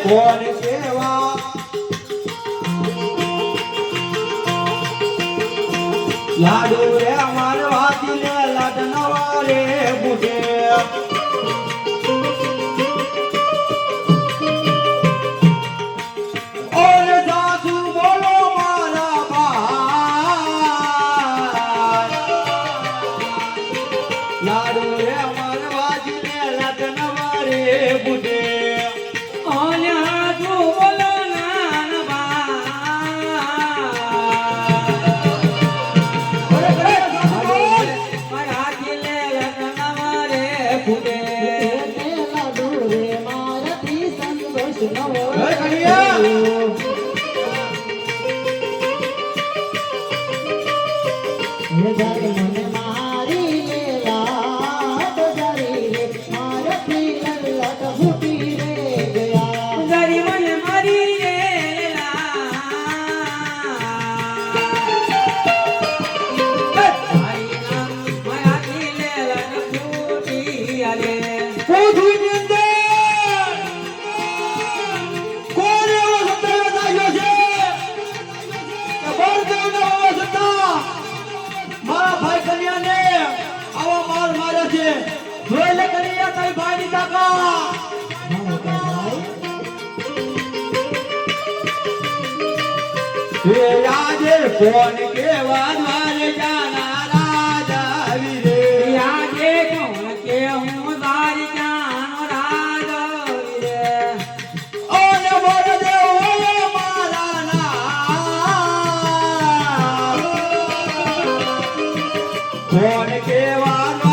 કોણ કેવા લાડુ રે અમાર વાતીને લાડનવા રે બુઢે ઓરે સાસુ બોલો મારા ભાઈ લાડુ રે અમાર વાતીને લાડનવા રે બુઢે કોણ કેવા મારે જાના રાજા વીરે આજે કોણ કે હું તારી જાનો રાજા વીરે ઓને બોલ દે ઓલે મારા ના કોણ કેવા